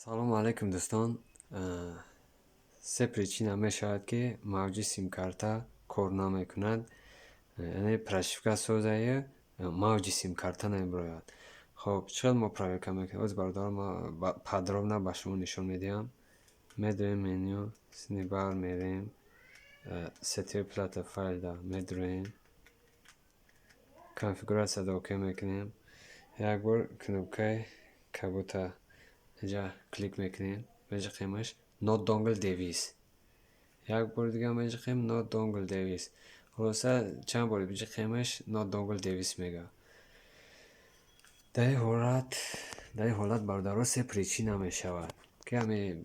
سلام علیکم دوستان. سه پریچین می شود که موجی سیم کارتا کار نمیکند. یعنی پرشفکا سازه موجی سیم کارتا نمیبراید. خب چقدر ما پرویکا میکنیم؟ از بردار ما پادرobna به شما نشون میدیم. میدویم منیو سنیبار میریم ستیو پلات فایل دا میدویم کنفیگوراسیا دا اوکی میکنیم. یک بار کنوبکه کبوتا اینجا کلیک میکنیم. اینجا قیمش not dongle device. یک بار دیگه هم اینجا قیم not dongle device. خلاصه چند باری اینجا قیمش not dongle device میگه. در این حالت بردارو سه پریچین میشود که همه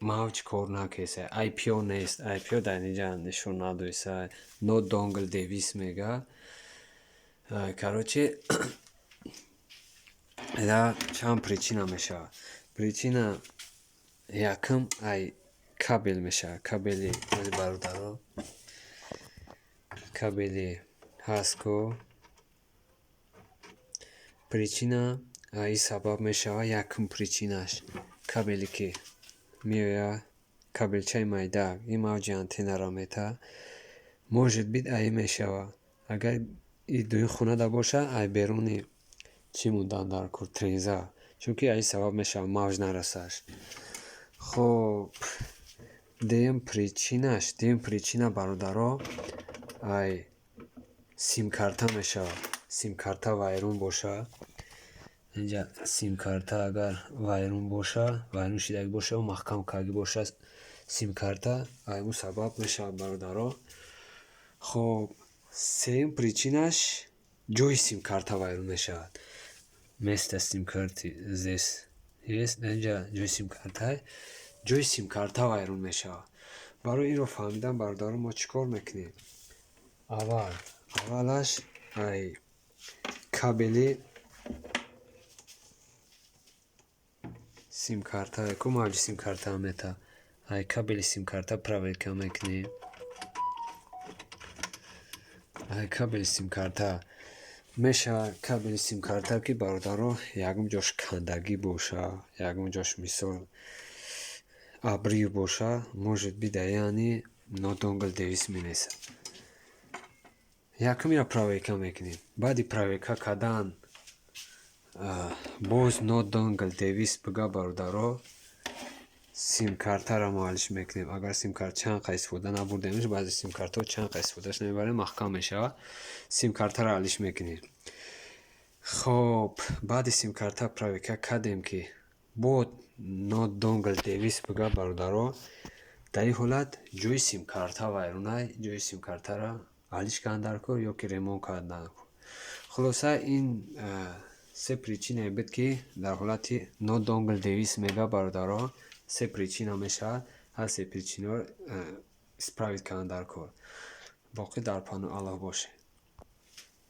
موج کار نکیسه. IPO نیست. IPO در اینجا نشون ندویسه. not dongle device میگه. کاروچه ایده چند پریچین میشود. پریچین یکم ای کابل میشه. کابلی از بردارو کابلی هاسکو پریچینا ای سبب میشه. یکم پریچینش کابلی که میویا کابلچه مایدار این موج آنتنا را میته موجود بید ای میشه. اگر این دوی خونه دا باشه ای بیرونی چی موندن در کور ترینزه چونکه ای سبب میشه موج نرسش. خب دیم پریچینا برادرها ای سیم کارتا میشه. سیم کارتا وایرون باشه. اینجا سیم کارتا اگر وایرون باشه وایرون شدگی باشه و محکم کاگی باشه سیم کارتا ای اون سبب میشه برادرها. خب سیم پریچینش جوی سیم کارتا وایرون میشه. مثل سیم کارتی زیس هست اینجا جوی سیم کارتا وایرون میشه. برای این رو فهمیدم برادرها ما چیکار میکنیم؟ اولش ای کابلی سیم کارتا کو موجی سیم کارتا میته ای کابلی سیم کارتا پرویکا میکنیم. ای کابلی سیم کارتا میشه. کابلی سیم کارتا که برادرها یکم جاش کندگی باشه یکم جاش مثال ابری باشه موجود بیده یعنی not dongle device مینیسه. یکم یا پرویکا میکنیم. بعدی پرویکا کدن باز not dongle device بگه برادرها سیم کارتا را معالش میکنیم. اگر سیم کارت چند قیس بوده نبردیمش بعضی سیم کارت ها چند قیس بودهش نمیبره محکم میشه. سیم کارتا را حالش میکنیم. خب بعد سیم کارتا پرویکا کردیم که بود not dongle device بگه برادرها در این حالت جوی سیم کارتا وایرونه جوی سیم کارتا را حالش کندر کن یا که ریمون کردن کن. خلاصه این سه پریچینه بود که در حالت not dongle device میگه برادرها سه پریچینه میشه. هر سه پریچینه را اسپراوید کندر کن. باقی در پانو الله باشه.